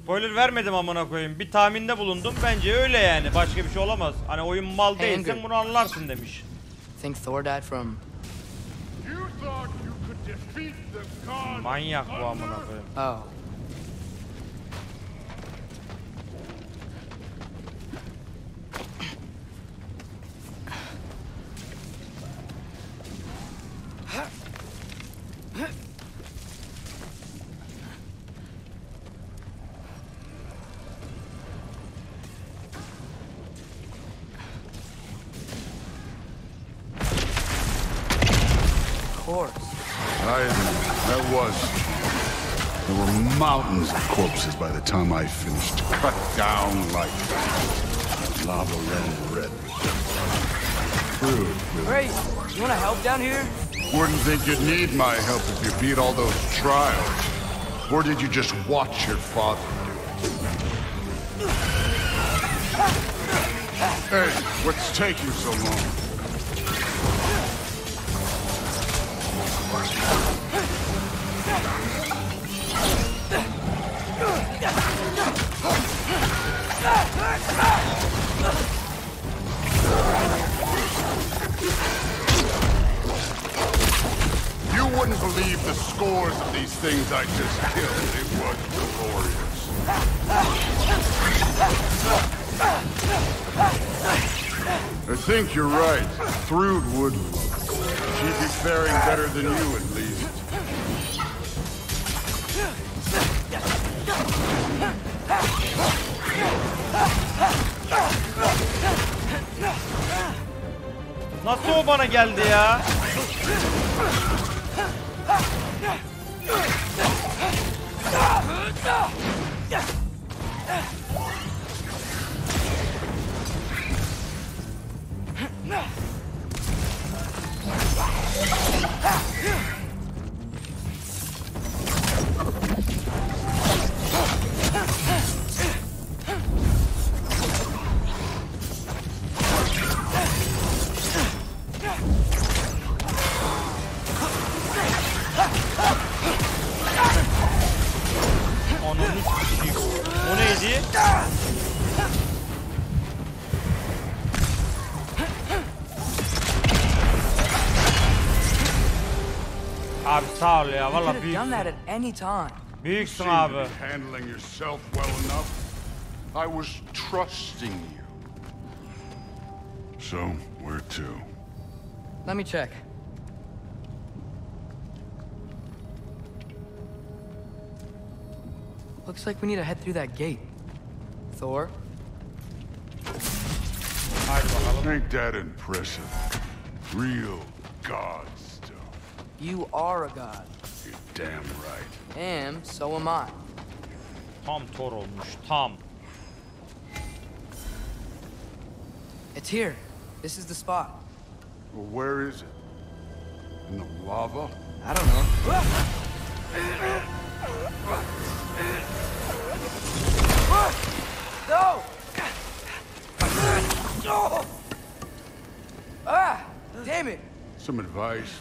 Spoiler vermedim amına koyayım. Bir tahminde bulundum. Bence öyle yani. Başka bir şey olamaz. Hani oyun mal değilsen bunu anlarsın demiş. Think Thor died from... Manyak bu amına koyayım. Oh. That was. There were mountains of corpses by the time I finished. Cut down like lava red. True. Great. You want to help down here? Wouldn't think you'd need my help if you beat all those trials. Or did you just watch your father do it? Hey, what's taking so long? You wouldn't believe the scores of these things I just killed. It was glorious. I think you're right. Thrud would. She'd be faring better than you, at least. Nasıl o bana geldi ya? O neydi? Abi sağ ol ya, vallahi büyüksün. Büyüksün abi. Handling yourself well enough. I was trusting you. So, where to? Let me check. Looks like we need to head through that gate. Thor? Ain't that impressive? Real god stuff. You are a god. You're damn right. And so am I. Tam Thor olmuş, tam. It's here. This is the spot. Well, where is it? In the lava? I don't know. No! Ah! Damn it! Some advice.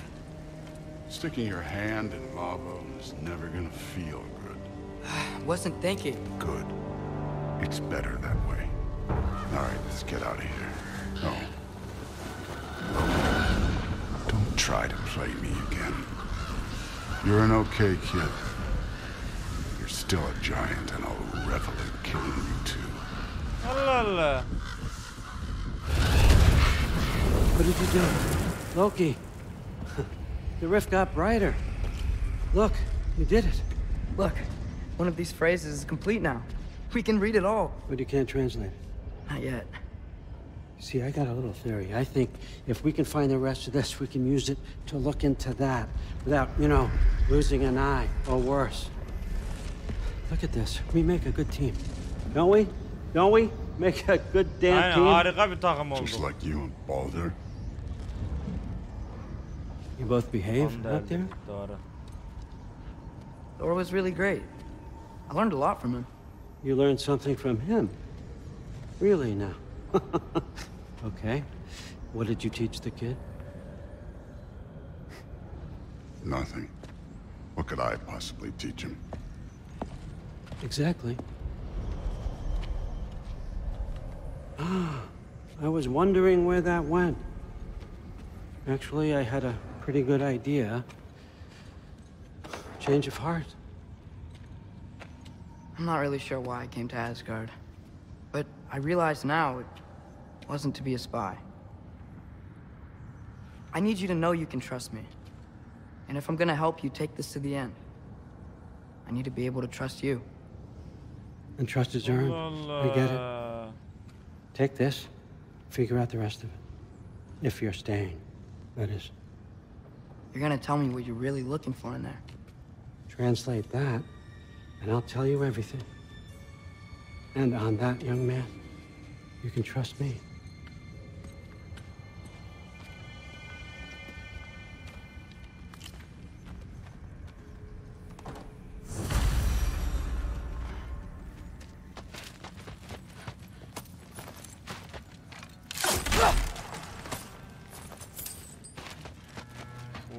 Sticking your hand in lava is never gonna feel good. Wasn't thinking. Good. It's better that way. All right, let's get out of here. No. Don't try to play me again. You're an okay kid. You're still a giant, and I'll revel in killing you too. Allah Allah. What did you do? Loki. The rift got brighter. Look, you did it. Look, one of these phrases is complete now. We can read it all. But you can't translate it. Not yet. See, I got a little theory. I think if we can find the rest of this, we can use it to look into that without, you know, losing an eye or worse. Look at this. We make a good team. Don't we? Don't we? Make a good damn team. Harika bir takım oldu. Just like you and Baldur. You both behave out there? Thor was really great. I learned a lot from him. You learned something from him? Really now? Okay. What did you teach the kid? Nothing. What could I possibly teach him? Exactly. I was wondering where that went. Actually, I had a pretty good idea. Change of heart. I'm not really sure why I came to Asgard, but I realize now it wasn't to be a spy. I need you to know you can trust me. And if I'm gonna help you take this to the end, I need to be able to trust you. And trust is earned. I get it. Take this, figure out the rest of it. If you're staying, that is. You're gonna tell me what you're really looking for in there. Translate that, and I'll tell you everything. And on that, young man, you can trust me.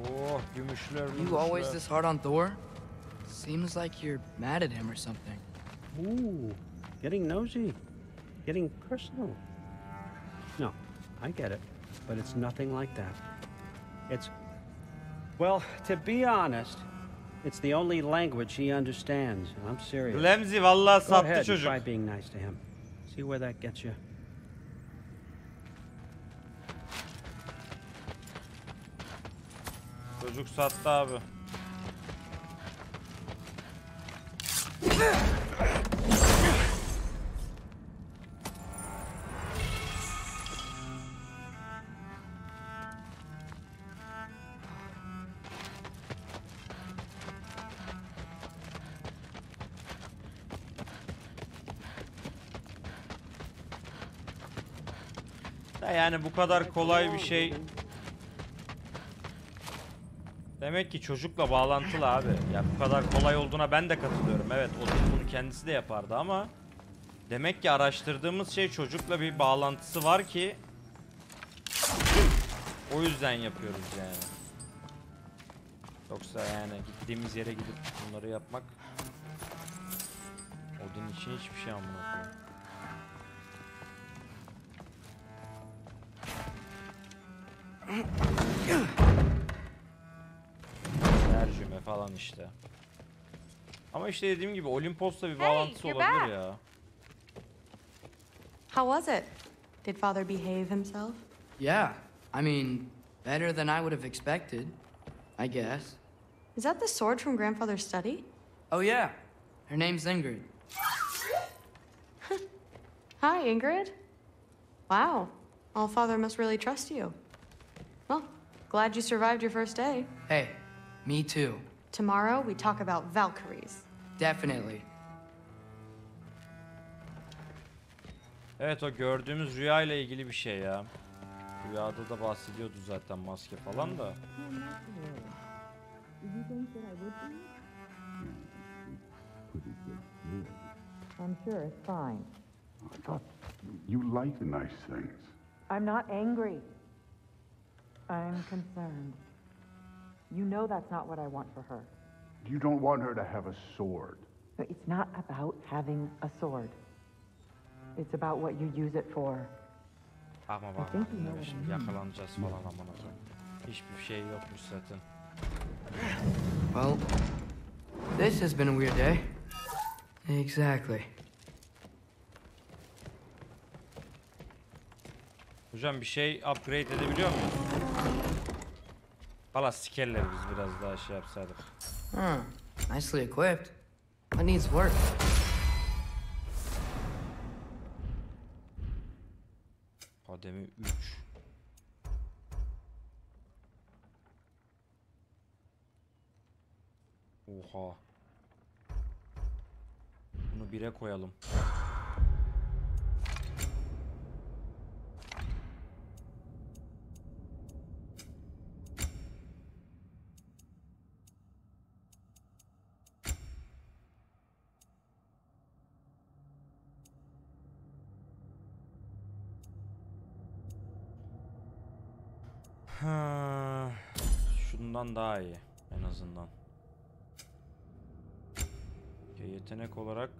Oh, gümüşler. You always this hard on Thor? Seems like you're mad at him or something. Ooh, getting nosy, getting personal. No, I get it, but it's nothing like that. It's, well, to be honest, it's the only language he understands. I'm serious. Lemzi vallahi Go sattı ahead and çocuk. try being nice to him. See where that gets you. Çocuk sattı abi. Yani bu kadar kolay bir şey. Demek ki çocukla bağlantılı abi. Ya bu kadar kolay olduğuna ben de katılıyorum. Evet, o bunu kendisi de yapardı ama demek ki araştırdığımız şey çocukla bir bağlantısı var ki o yüzden yapıyoruz yani. Yoksa yani gittiğimiz yere gidip bunları yapmak Odin için hiçbir şey amına koyayım. Tercüme falan işte. Ama işte dediğim gibi Olimpos'ta bir bağlantısı olabilir ya. How was it? Did Father behave himself? Yeah, I mean, better than I would have expected, I guess. Is that the sword from Grandfather's study? Oh yeah, her name's Ingrid. Hi, Ingrid. Wow, All-Father must really trust you. Well, glad you survived your first day. Hey, me too. Tomorrow we talk about Valkyries. Definitely. Evet, o gördüğümüz rüya ile ilgili bir şey ya. Rüyada da bahsediyordu zaten maske falan da. I'm sure it's fine. I thought you liked nice things. I'm not angry. I'm concerned. You know that's not what I want for her. You don't want her to have a sword. No, it's not about having a sword. It's about what you use it for. Ama bak şimdi yakalanacağız falan amına koyayım. Hiçbir şey yokmuş zaten. Well, this has been a weird day. Exactly. Hocam bir şey upgrade edebiliyor muyuz? Valla sikerler biz biraz daha şey yapsaydık. Nicely equipped. What needs work? Kademi 3. Oha. Bunu 1'e koyalım. Şundan daha iyi en azından. Yetenek olarak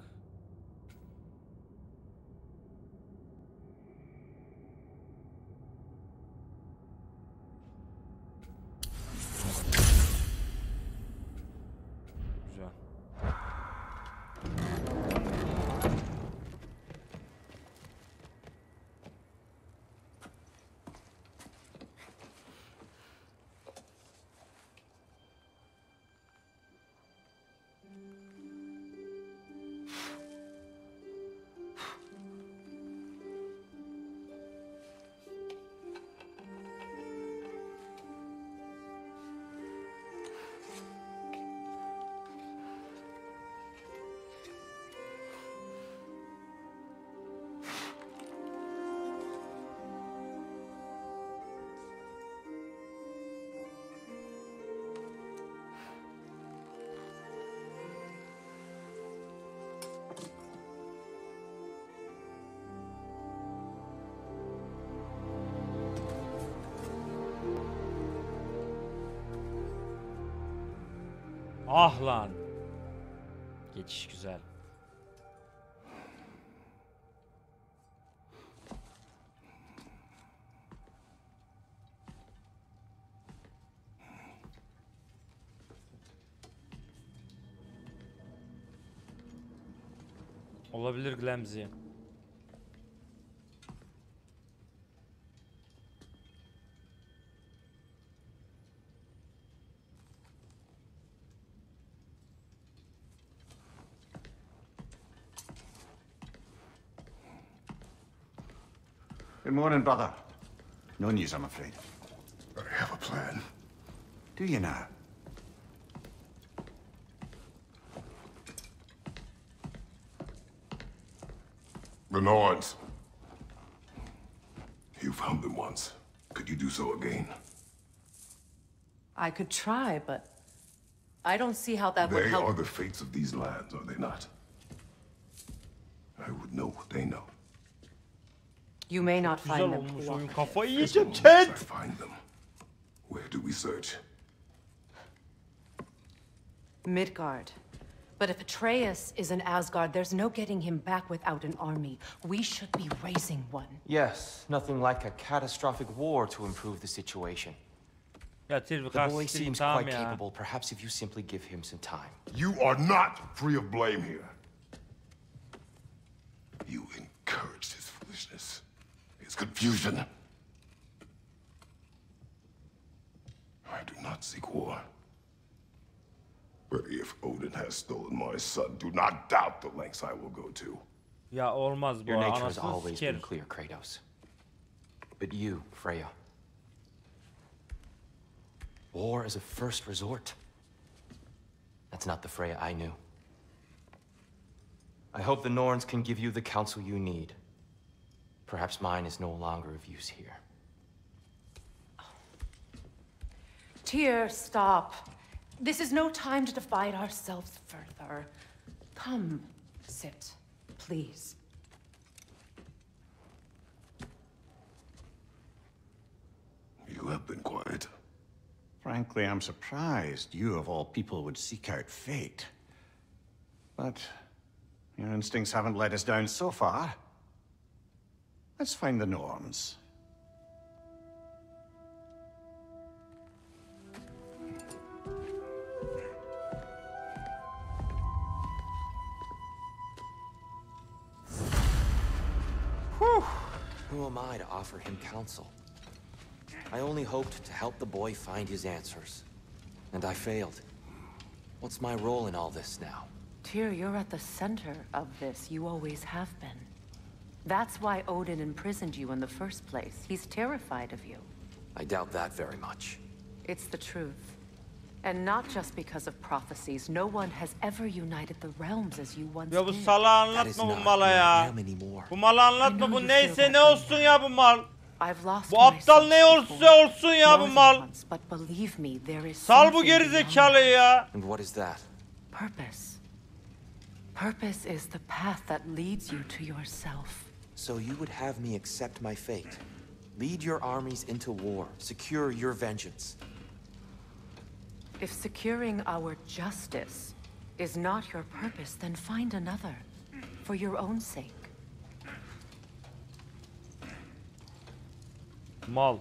Ah lan. Geçiş güzel. Olabilir Glamzy. Good morning, brother. No news, I'm afraid. I have a plan. Do you now? The Norns. You found them once. Could you do so again? I could try, but I don't see how that would They help. are the fates of these lands, are they not? I would know what they know. You may not Güzel find them olmuş oyun. cooperative. Kafayı As yiyeceğim long as chat. I find them. Where do we search? Midgard. But if Atreus is in Asgard, there's no getting him back without an army. We should be raising one. Yes, nothing like a catastrophic war to improve the situation. Ya Tilbi The boy kastettiğim seems tamam quite ya. capable. Perhaps if you simply give him some time. You are not free of blame here. You encouraged his foolishness, his confusion. I do not seek war. But if Odin has stolen my son, do not doubt the lengths I will go to. Ya olmaz bu Your nature has anasını always siker. been clear, Kratos. But you, Freya. War as a first resort. That's not the Freya I knew. I hope the Norns can give you the counsel you need. Perhaps mine is no longer of use here. Tyr, stop. This is no time to divide ourselves further. Come, sit, please. You have been quiet. Frankly, I'm surprised you, of all people, would seek out fate. But your instincts haven't let us down so far. Let's find the Norns. Who am I to offer him counsel? I only hoped to help the boy find his answers. And I failed. What's my role in all this now? Tyr, you're at the center of this. You always have been. That's why Odin imprisoned you in the first place. He's terrified of you. I doubt that very much. It's the truth. And not just because of prophecies. No one has ever united the realms as you once Ya bu did. salağı That is anlatma bu not mala who I ya. am anymore. Bu malı anlatma I know bu you neyse feel ne that olsun ya bu mal. I've lost Bu aptal myself ne olsa before. olsun ya bu More than mal. once, but believe me, there is Sal bu something gerizekalıyı ya. And what is that? beyond purpose. Purpose is the path that leads you to yourself. So you would have me accept my fate. Lead your armies into war. Secure your vengeance. If securing our justice is not your purpose, then find another. For your own sake. Mal.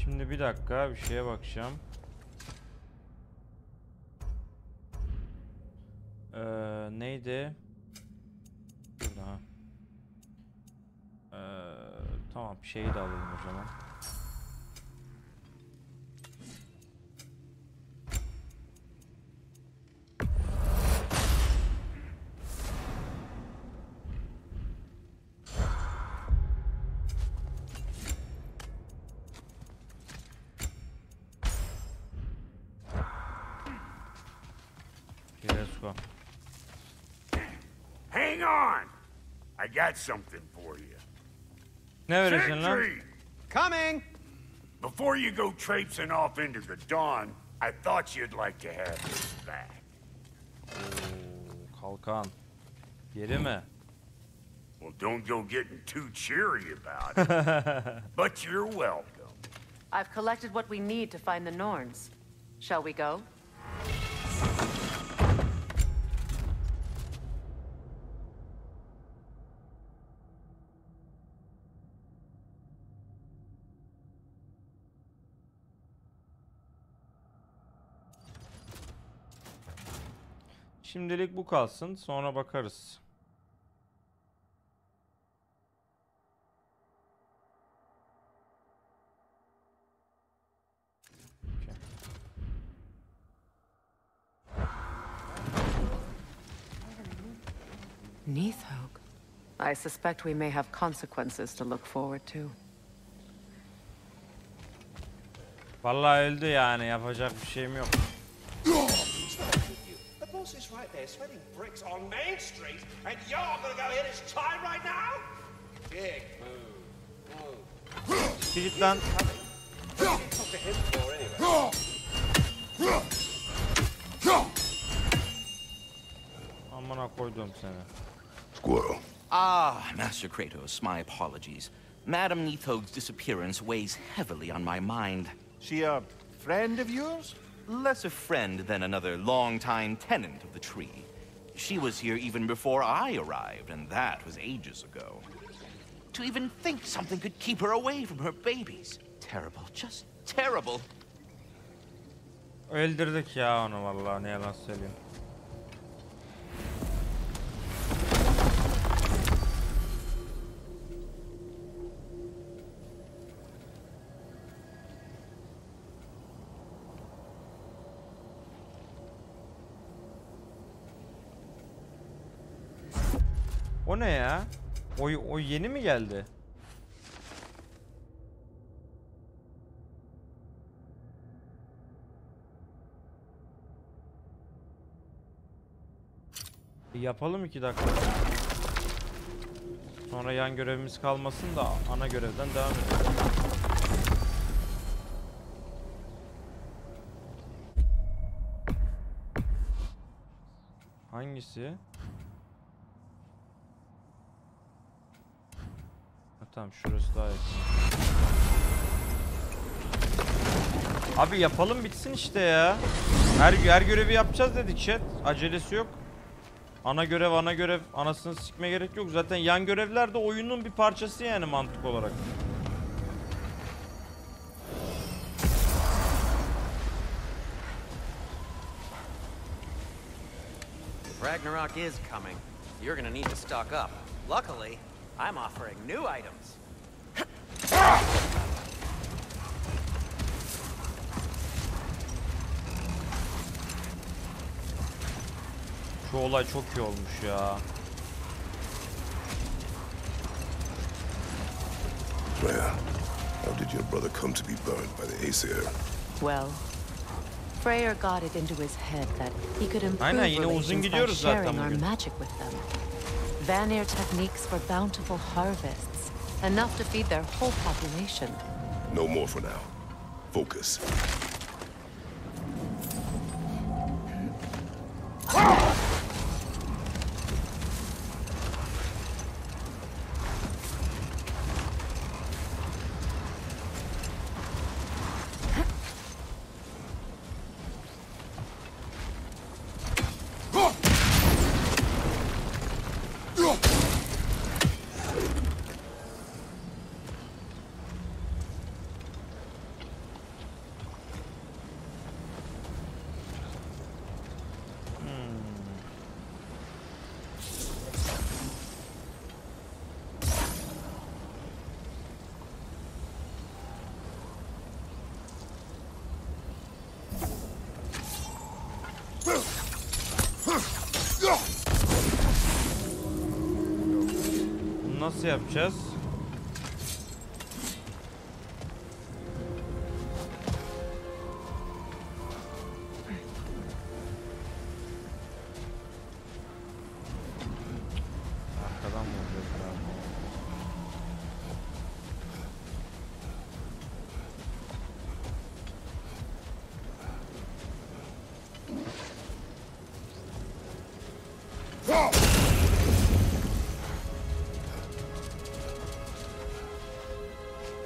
Şimdi bir dakika bir şeye bakacağım. Neydi? Burada. Tamam şeyi de alalım o zaman. Let's go. Hang on! I got something for you. Ne vereceksin lan? Sentry! Coming! Before you go traipsing off into the dawn, I thought you'd like to have this back. Kalkan. Geri mi? Well, don't go getting too cheery about it. But you're welcome. I've collected what we need to find the Norns. Shall we go? Şimdilik bu kalsın, sonra bakarız. Okay. Neathog. I suspect we may have consequences to look forward to. Vallahi öldü yani, yapacak bir şeyim yok. The boss is right there, sweating bricks on Main Street, and you're gonna go hit his time right now? Big move. Git lan. Talk to him for anyway. Amına koydum seni. Squirrel. Ah, Master Kratos, my apologies. Madame Neathog's disappearance weighs heavily on my mind. She a friend of yours? Less a friend than another longtime tenant of the tree. She was here even before I arrived, and that was ages ago. To even think something could keep her away from her babies. Terrible, just terrible. Öldürdük ya onu vallahi, ne yalan söyleyeyim. O ne ya? O yeni mi geldi? Yapalım 2 dakika. Sonra yan görevimiz kalmasın da ana görevden devam edelim. Hangisi? Tamam, şurası daha yakın. Abi yapalım bitsin işte ya. Her görevi yapacağız dedik chat. Acelesi yok. Ana görev, anasını sikme gerek yok. Zaten yan görevler de oyunun bir parçası yani mantık olarak. Ragnarök is coming. You're gonna need to stock up. Luckily, I'm offering new items. Şu olay çok iyi olmuş ya. Freya, how did your brother come to be burned by the Aesir? Well, Freyr got it into his head that he could improve Aynen, yine uzun relations by gidiyoruz zaten sharing our bugün. magic with them. Vanir techniques for bountiful harvests, enough to feed their whole population. No more for now. Focus. Bunu nasıl yapacağız? Arkadan mı olacak abi?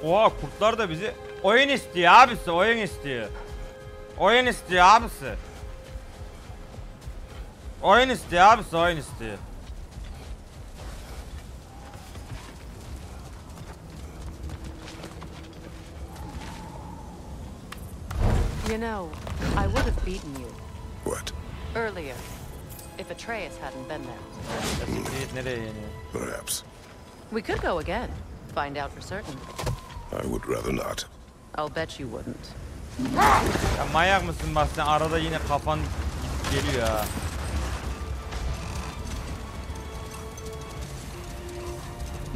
Oha, kurtlar da bizi oyun istiyor abisi, oyun istiyor. Oyun istiyor abisi. Oyun istiyor abisi, oyun istiyor. You know, I would have beaten you. What? Earlier, if Atreus hadn't been there. Nereye yeniyor? Perhaps. We could go again. Find out for certain. I would rather not. I'll bet you wouldn't. Ya manyak mısın bak sen, arada yine kafan geliyor ha.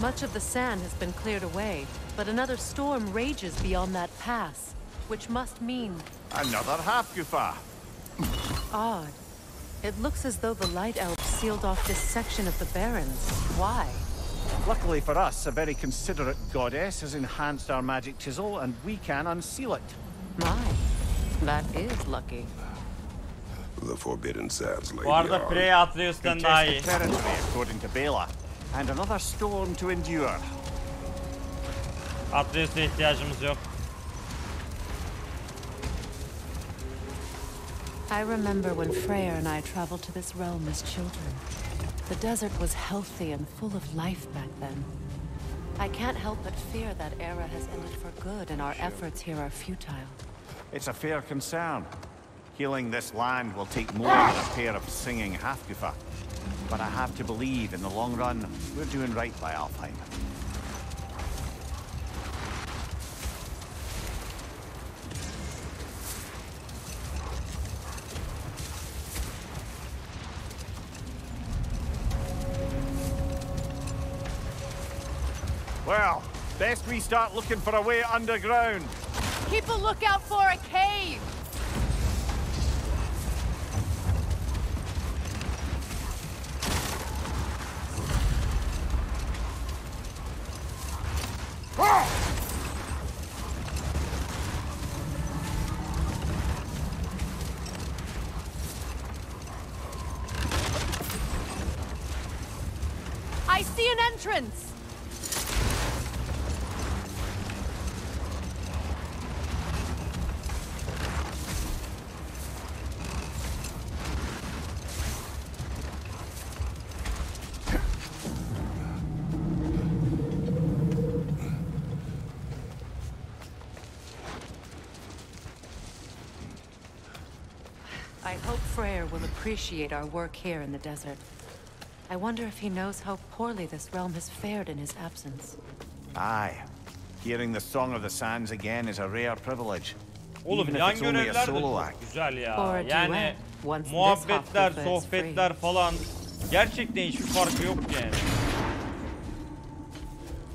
Much of the sand has been cleared away, but another storm rages beyond that pass, which must mean... Another Hafgufa. Odd. It looks as though the Light Elves sealed off this section of the Barrens. Why? Luckily for us, a very considerate goddess has enhanced our magic chisel, and we can unseal it. My, that is lucky. The forbidden sands lay Bu arada beyond. Freya Atreus'tan daha iyi. Contested territory, according to Bela, and another storm to endure. Atreus'a ihtiyacımız yok. I remember when Freyr and I traveled to this realm as children. The desert was healthy and full of life back then. I can't help but fear that era has ended for good and our efforts here are futile. It's a fair concern. Healing this land will take more than a pair of singing Hafgufa. But I have to believe in the long run, we're doing right by Alfheim. Well, best we start looking for a way underground. Keep a lookout for a cave! I see an entrance! I hope Freyr will appreciate our work here in the desert. I wonder if he knows how poorly this realm has fared in his absence. Aye. Hearing the song of the sands again is a rare privilege. Oğlum Even if yan it's only a görevler de solo çok act. güzel ya. Or a Yani duet, once this muhabbetler, Hafgufa is sohbetler falan gerçekten hiçbir farkı yok yani.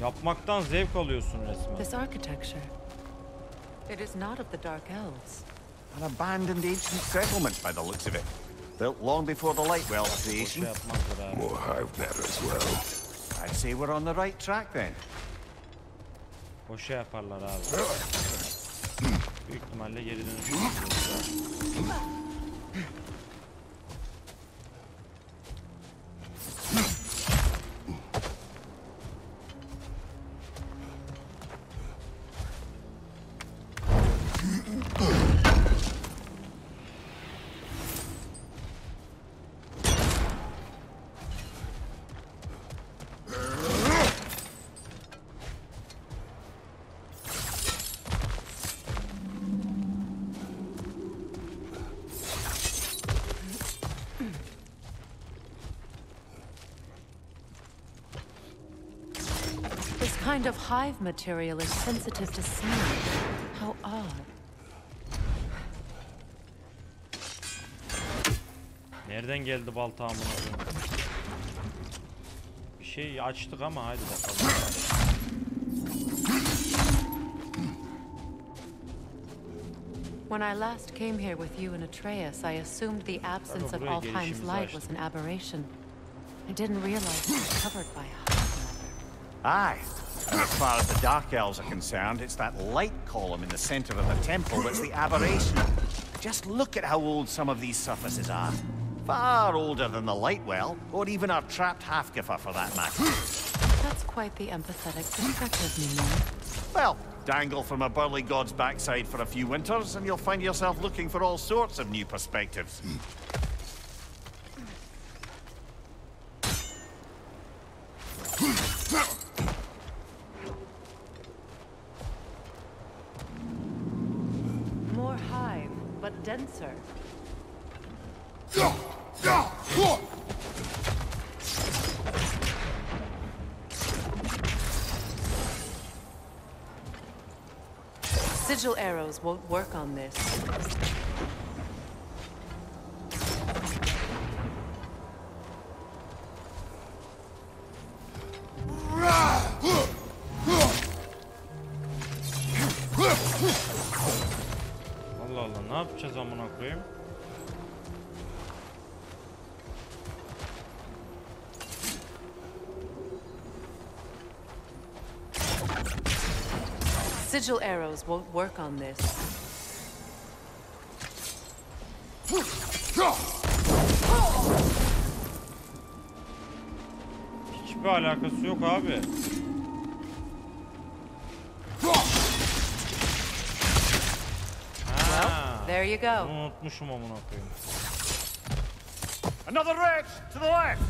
Yapmaktan zevk alıyorsun resmen. This architecture, it is not of the Dark Elves. An abandoned ancient settlement by the looks of it. Built long before the Lightwell Boşa creation. yapmazlar abi. More hive matter as well. I'd say we're on the right track then. Boşa yaparlar abi. Büyük ihtimalle geri dönüş. This kind of hive material is sensitive to sound. How odd. Nereden geldi balta amına koyayım? Bir şey açtık ama haydi bakalım. When I last came here with you and Atreus, I assumed the absence of Alfheim's light was an aberration. I didn't realize it was covered by a Aye. And as far as the Dark Elves are concerned, it's that light column in the center of the temple that's the aberration. Just look at how old some of these surfaces are. Far older than the light well, or even our trapped half-giffer for that matter. That's quite the empathetic perspective, Nina. Well, dangle from a burly god's backside for a few winters, and you'll find yourself looking for all sorts of new perspectives. More hive, but denser. Sigil arrows won't work on this. Allah Allah, ne yapacağız amına koyayım? Sigil arrows won't work on this. Hiçbir alakası yok abi. There you go. Bunu unutmuşum amına koyayım. Another wrench to the left.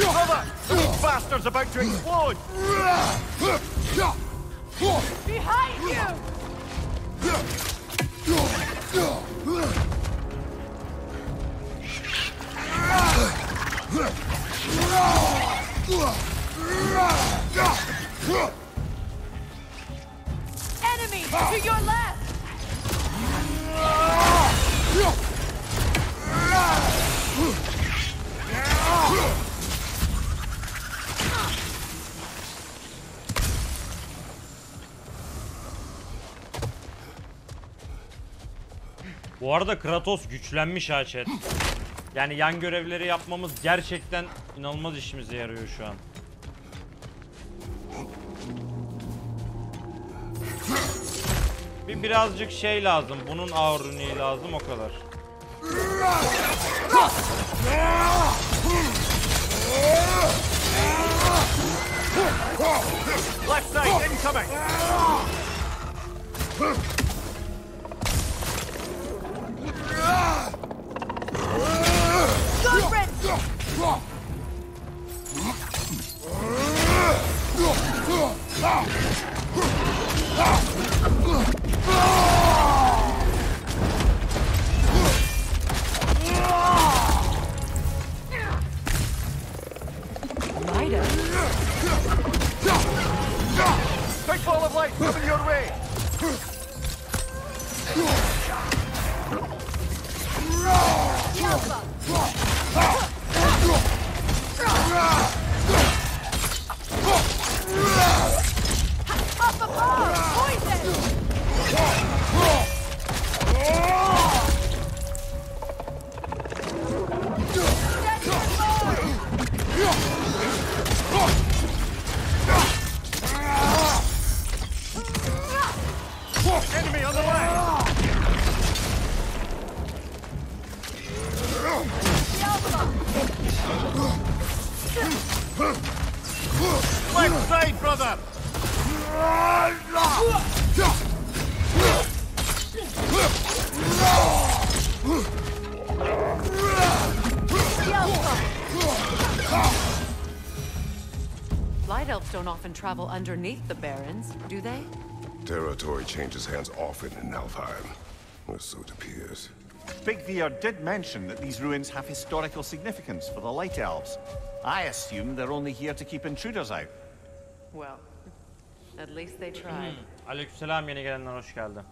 Cover! These bastards about to explode! Behind you! Enemy to your left! Bu arada Kratos güçlenmiş ha chat. Yani yan görevleri yapmamız gerçekten inanılmaz işimize yarıyor şu an. Birazcık şey lazım. Bunun auruniği lazım, o kadar. Left side incoming! Big ball of light coming your way! Up above! Poison! Enemy on the left! Left side, brother! Light elves don't often travel underneath the barrens, do they? Territory changes hands often in Alfheim, or so it appears. Big Veer did mention that these ruins have historical significance for the Light Elves. I assume they're only here to keep intruders out. Well, At least they tried. Aleykümselam, yeni gelenler hoş geldin.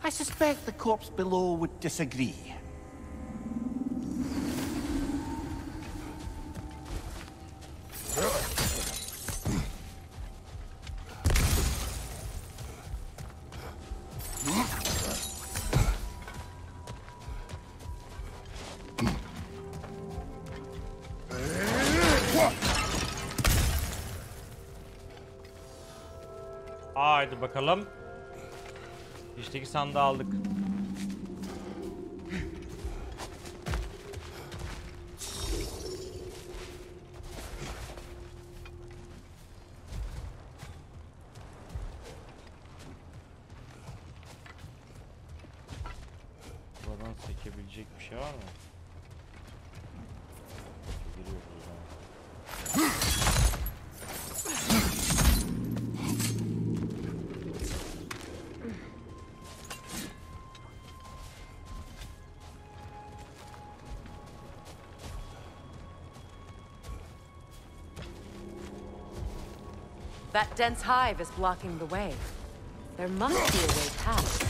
I suspect the corpse below would disagree. Haydi bakalım. İşteki sandığı aldık. Buradan sekebilecek bir şey var mı? Geliyor buradan. That dense hive is blocking the way. There must be a way past.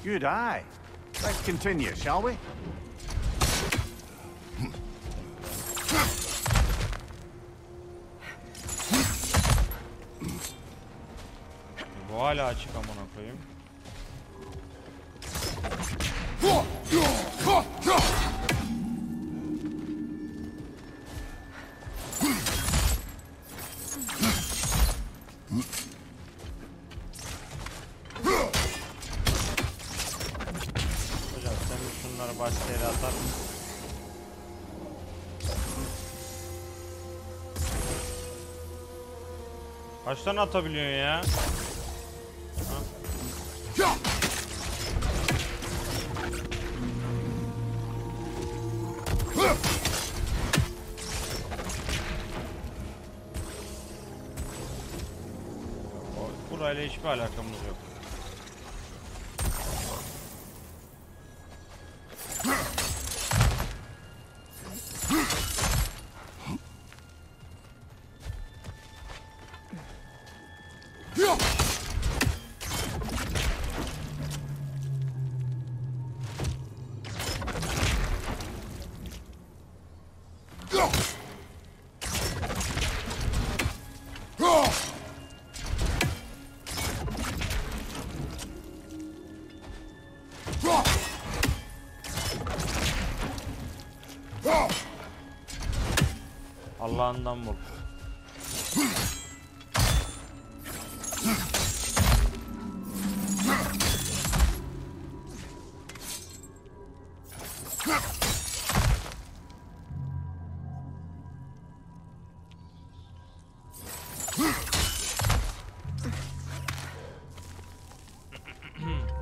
Good eye. Let's continue, shall we? Bu hala açık, amına koyayım. Hocam sen şunları başka yere atar mısın? Kaç tane atabiliyorsun ya? Burayla hiçbir alakamız yok. Allah'ından bul.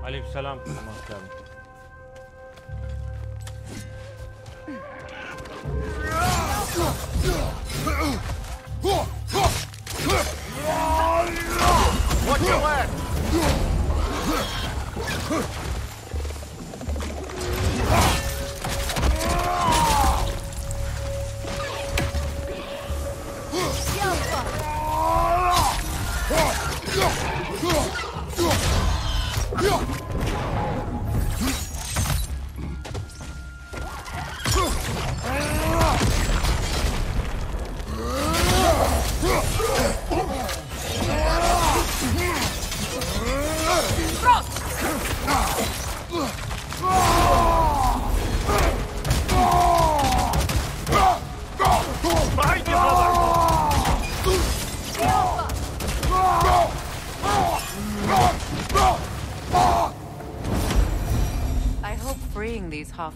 Aleykümselam, hoş geldin. Watch your left!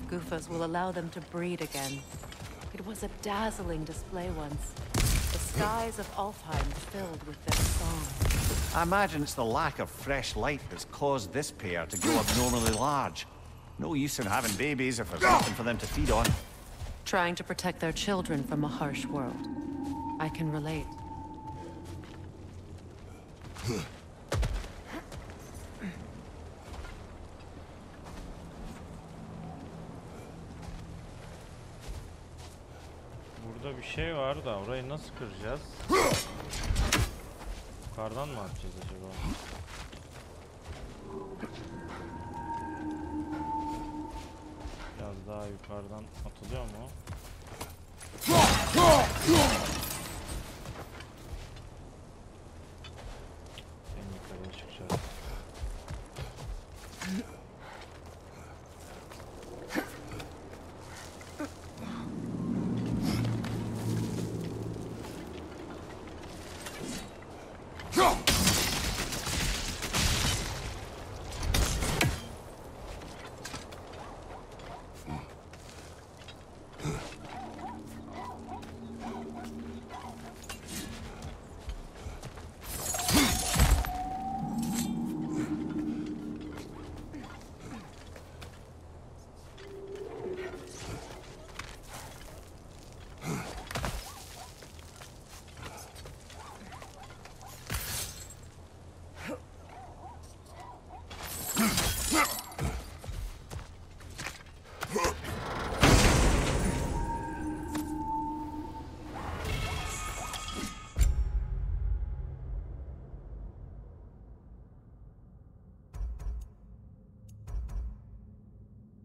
Goofers will allow them to breed again. It was a dazzling display once. The skies of Alfheim filled with their song. I imagine it's the lack of fresh light that's caused this pair to grow abnormally large. No use in having babies if there's nothing for them to feed on. Trying to protect their children from a harsh world. I can relate. bir şey var da orayı nasıl kıracağız? Yukarıdan mı atacağız acaba? Biraz daha yukarıdan atılıyor mu? En yukarıya çıkacağız.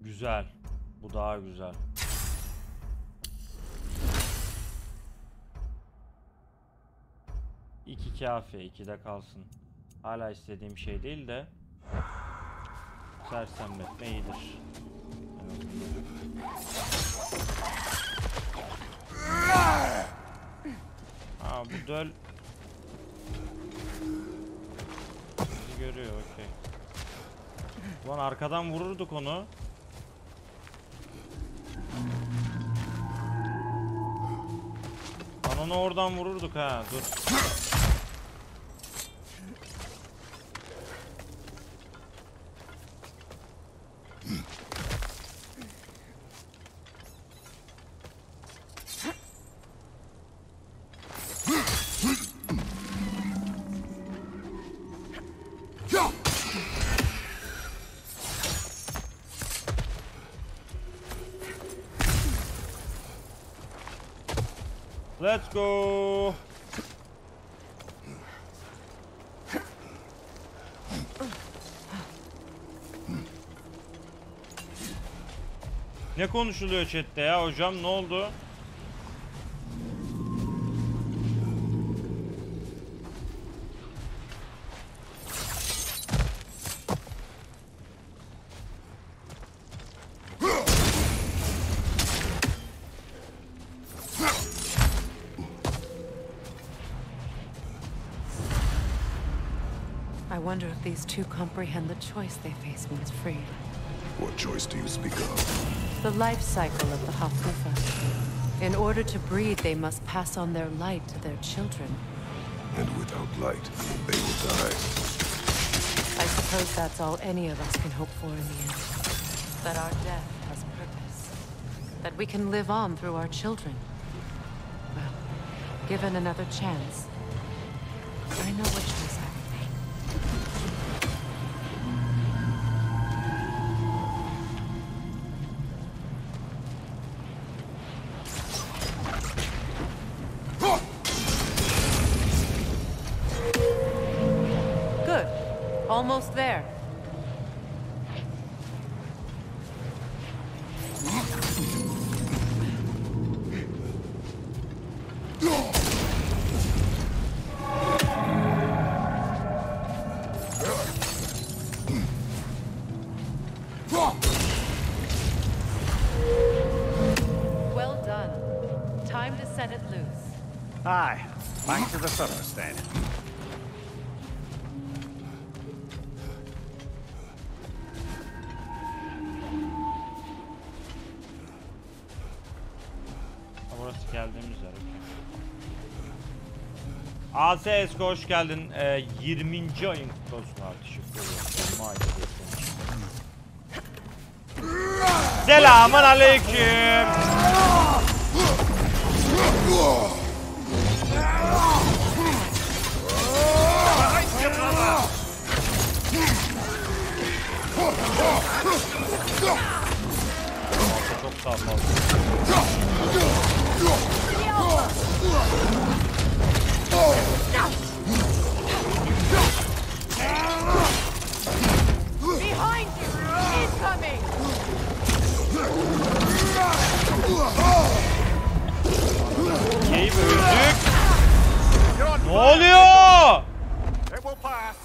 Güzel. Bu daha güzel. İki kafi, 2'de kalsın. Hala istediğim şey değil de sersemletme iyidir. Aa, bu döl bizi görüyor, okey. Ulan arkadan vururduk onu. Lan onu oradan vururduk ha, dur. Let's go. Ne konuşuluyor chatte ya hocam, ne oldu? I wonder if these two comprehend the choice they face when it's freed. What choice do you speak of? The life cycle of the Hafufa. In order to breed, they must pass on their light to their children. And without light, they will die. I suppose that's all any of us can hope for in the end. That our death has purpose. That we can live on through our children. Well, given another chance, I know what choice I would make. Good. Almost there. Well done. Time to set it loose. Aye, back to the surface then. Burası geldiğimiz yer. ASGARD'A hoş geldin. 20. ayın kutlu olsun abi. Teşekkür ederim. Selamun aleyküm. Çok daha fazla. pass.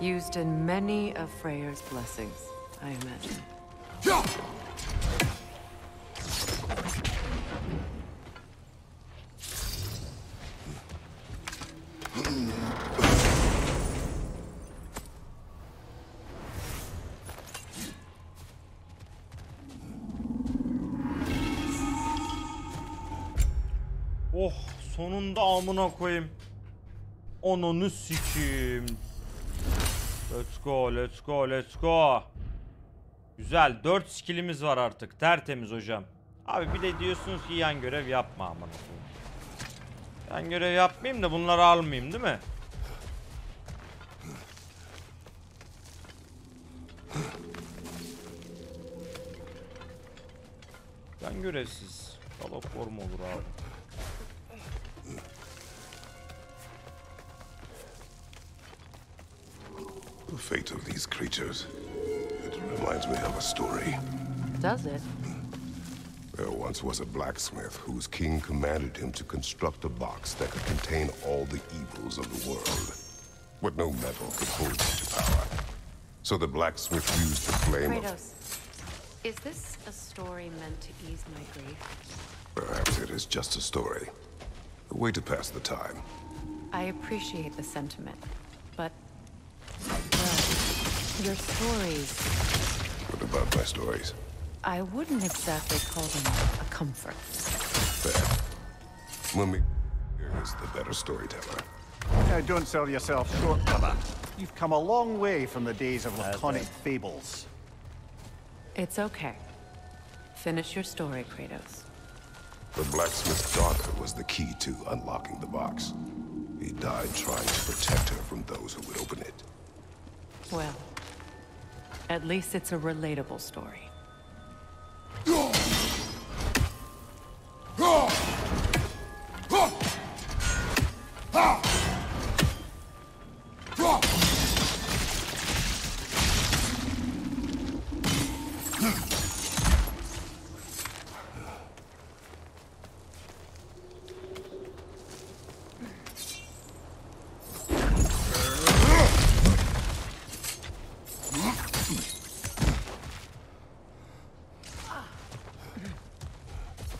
Used in many of Freyr's blessings, I imagine. Oh, sonunda amına koyayım. Onunu sikeyim. Let's go, let's go, let's go. Güzel, 4 skillimiz var artık. Tertemiz hocam. Abi bir de diyorsunuz ki yan görev yapma amına koyayım. Yan görev yapmayayım da bunları almayayım, değil mi? Yan görevsiz. Galop formu olur abi. The fate of these creatures, it reminds me of a story. Does it? There once was a blacksmith whose king commanded him to construct a box that could contain all the evils of the world. But no metal could hold such power. So the blacksmith used the flame Kratos, is this a story meant to ease my grief? Perhaps it is just a story. A way to pass the time. I appreciate the sentiment, but... well, your stories... What about my stories? I wouldn't exactly call them a comfort. Fair. Mummy is the better storyteller. Don't sell yourself short, brother. You've come a long way from the days of laconic fables. It's okay. Finish your story, Kratos. The blacksmith's daughter was the key to unlocking the box. He died trying to protect her from those who would open it. Well, at least it's a relatable story.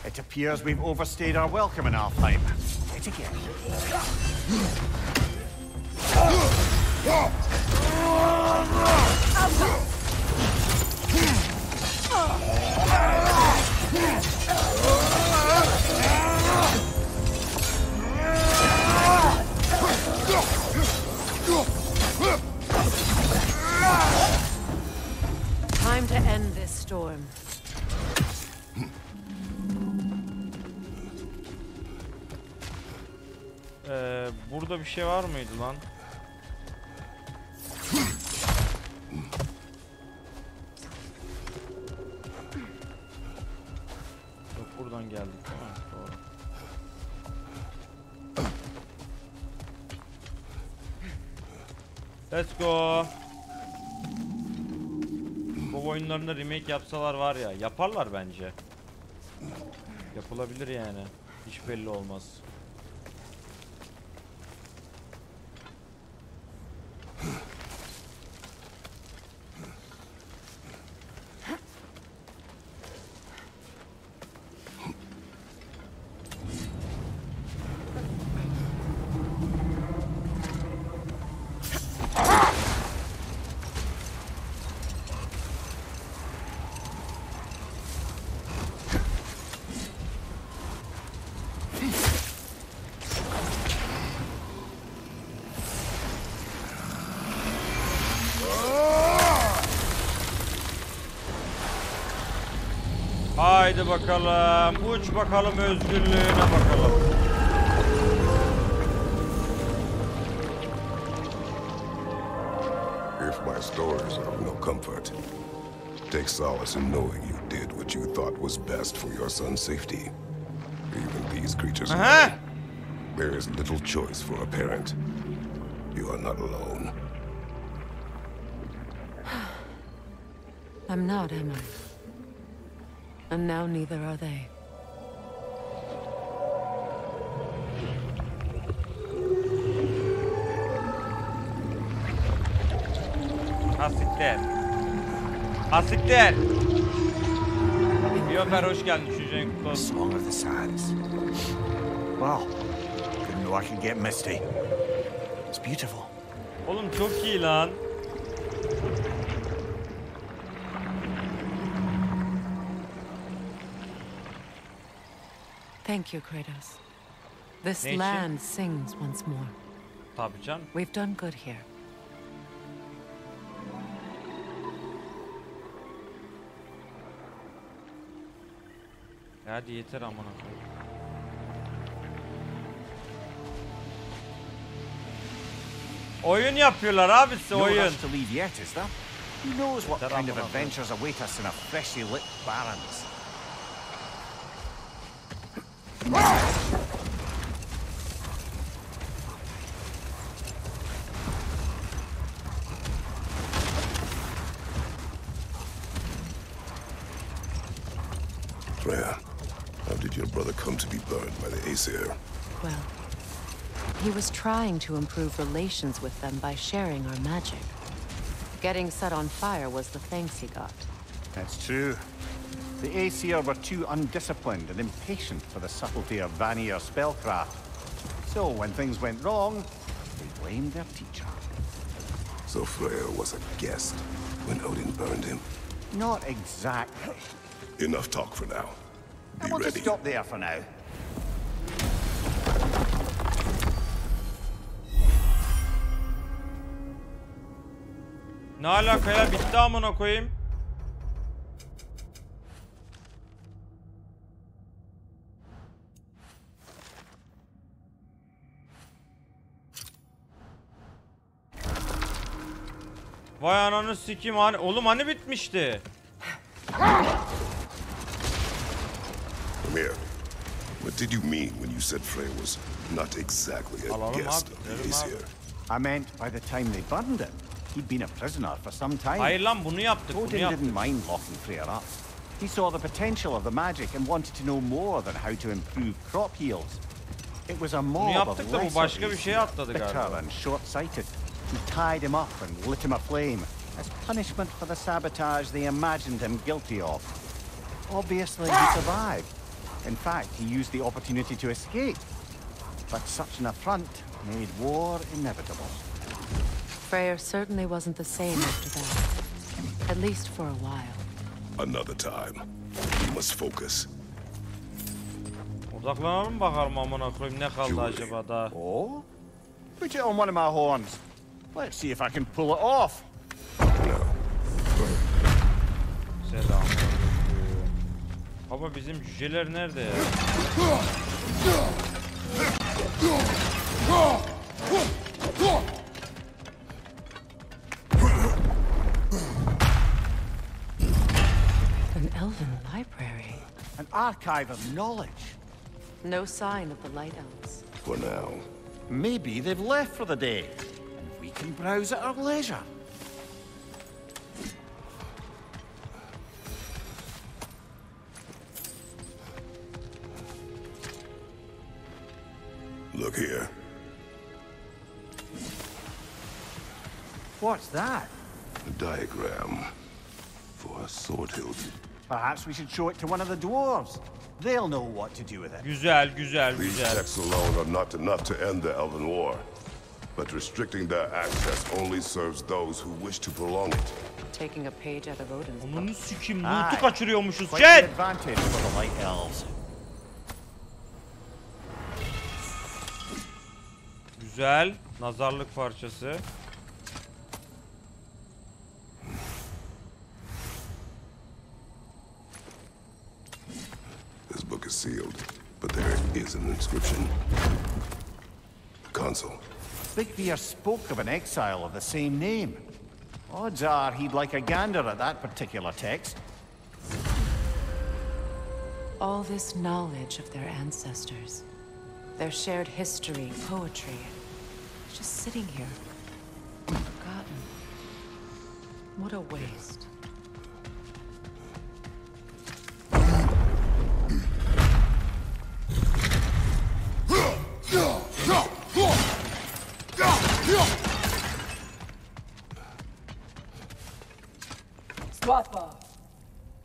It appears we've overstayed our welcome in Alfheim. Hit again. Time to end this storm. Burada bir şey var mıydı lan? Yok, buradan geldik değil mi? Doğru. Let's go. Bu oyunlarında remake yapsalar var ya, yaparlar bence. Yapılabilir yani. Hiç belli olmaz. Haydi bakalım. Uç bakalım özgürlüğüne bakalım. If my stories are of no comfort, take solace in knowing you did what you thought was best for your son's safety. Even these creatures know there is little choice for a parent. You are not alone. I'm not, am I? And now neither are they. Asikler. Asikler. Yofer hoş geldin. Üçüncü kutlu olsun. Song of the Sands. Well, didn't know I could get misty. It's beautiful. Oğlum çok iyi lan. Thank you, Kratos. This Ne için? land sings once more. Tabii canım. We've done good here. Hadi yeter amına koyayım. Oyun yapıyorlar abi size No oyun. rush to leave yet, is there? Who knows what kind of adventures await us in our freshly lit barrens? Freya, how did your brother come to be burned by the Aesir? Well, he was trying to improve relations with them by sharing our magic. Getting set on fire was the thanks he got. That's true. The Aesir were too undisciplined and impatient for the subtlety of Vanir spellcraft. So when things went wrong, they blamed their teacher. So Freya was a guest when Odin burned him? Not exactly. Enough talk for now. I want to stop there for now. Ne alaka ya, bitti amına koyayım. Vay ananı sikim, hani oğlum hani bitmişti. Come here. What did you mean when you said Freya was not exactly a guest of the Aesir? I meant by the time they burned him, he'd been a prisoner for some time. Hayır lan, bunu yaptık, bunu Odin yaptık. didn't mind locking Freya up. He saw the potential of the magic and wanted to know more than how to improve crop yields. It was a mob yaptık of da bu lesser başka bir şeye atladı bitter galiba. and short-sighted, who tied him up and lit him aflame as punishment for the sabotage they imagined him guilty of. Obviously, he survived. In fact, he used the opportunity to escape. But such an affront made war inevitable. Freyr certainly wasn't the same after that. At least for a while. Another time. We must focus. Odaklanalım bakalım amına koyayım, ne kaldı acaba daha? Oh? Put it on one of my horns. Let's see if I can pull it off. Selam. Baba bizim cüceler nerede ya? An elven library. An archive of knowledge. No sign of the Light Elves. For now. Maybe they've left for the day, and we can browse at our leisure. Look here. What's that? A diagram for a sword hilt. Perhaps we should show it to one of the dwarves. They'll know what to do with it. Güzel, güzel, These güzel. texts alone are not enough to end the Elven War. But restricting their access only serves those who wish to prolong it. Taking a page out of Odin's book. Onunu sikim, loot'u kaçırıyormuşuz. Quite the Jet! advantage for the Light Elves. Güzel, nazarlık parçası. is sealed, but there is an inscription. Consul. Bigvier spoke of an exile of the same name. Odds are he'd like a gander at that particular text. All this knowledge of their ancestors, their shared history, poetry, just sitting here, forgotten. What a waste.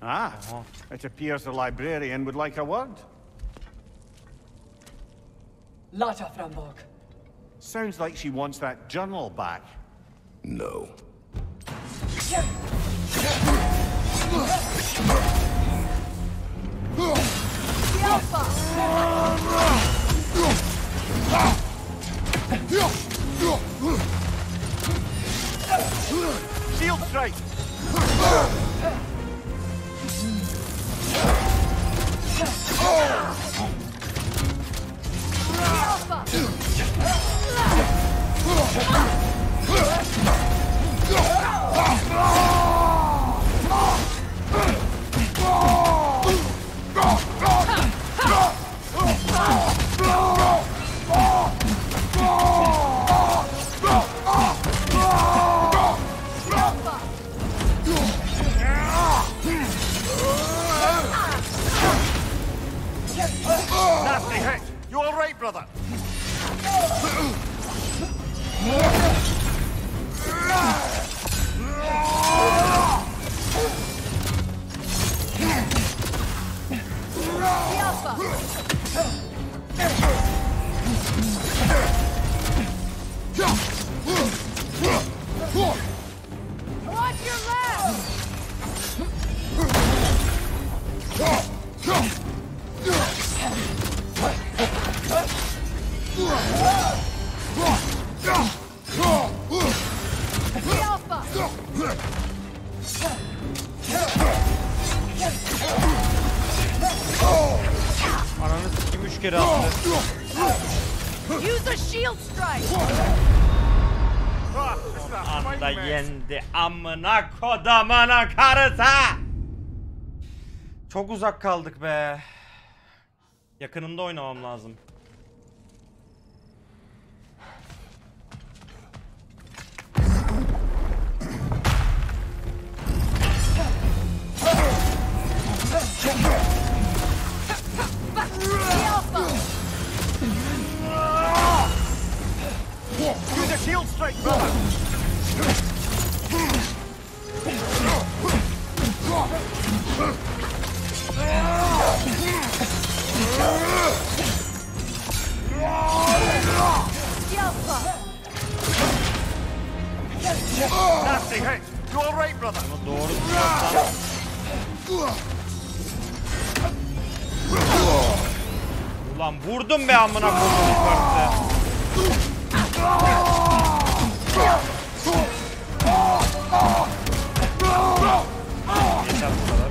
Ah, it appears the librarian would like a word. Lata Frambog. Sounds like she wants that journal back. No. Shield strike! Nasty hit! You all right, brother? Watch your left! Ananı sikim 3 kere attı. Use a shield strike! Anda yendi amına kodamana karısı. Çok uzak kaldık be. Yakınında oynamam lazım. Use a shield strike, brother! Nasty hit! You all right, brother? Doğru. Ulan vurdum be amına koyduğum karısı. Yeter bu kadar.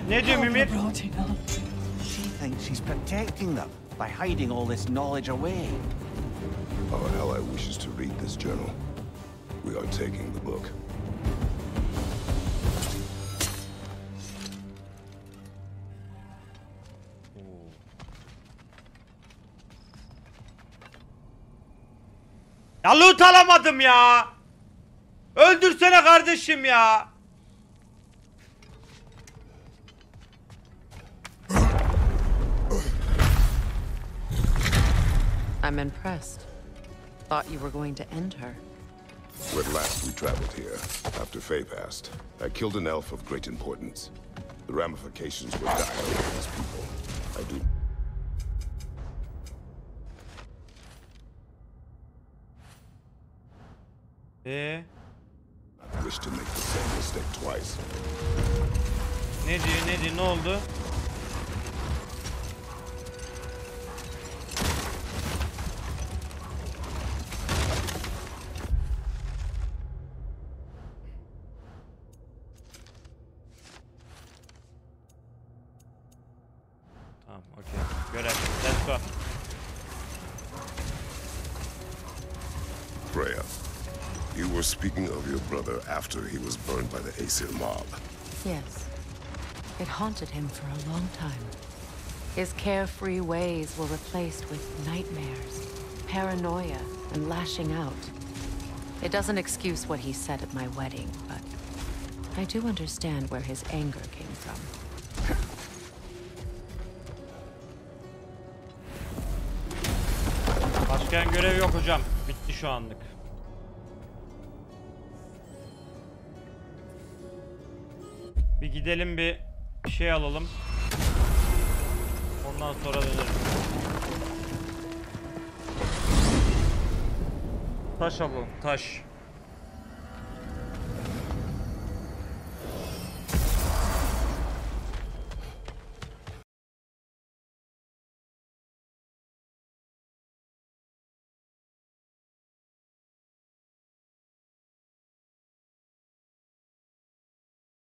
Ne diyor Mimir? She thinks she's protecting them by hiding all this knowledge away. Our ally wishes to read this journal. We are taking the book. Ya loot alamadım ya. Öldürsene kardeşim ya. I'm impressed. Thought you were going to end her. When last we traveled here, after Faye passed, I killed an elf of great importance. The ramifications were dire for these people. I do... wish to make the same mistake twice. Ne diyor, ne oldu? Tamam, okey. Görev. Let's go. Freya, you were speaking of your brother after he was burned by the Aesir mob. Yes. It haunted him for a long time. His carefree ways were replaced with nightmares, paranoia, and lashing out. It doesn't excuse what he said at my wedding, but I do understand where his anger came from. Başka görev yok hocam. Bitti şu anlık. Bir gidelim, bir şey alalım. Ondan sonra döneriz. Taş alalım, taş.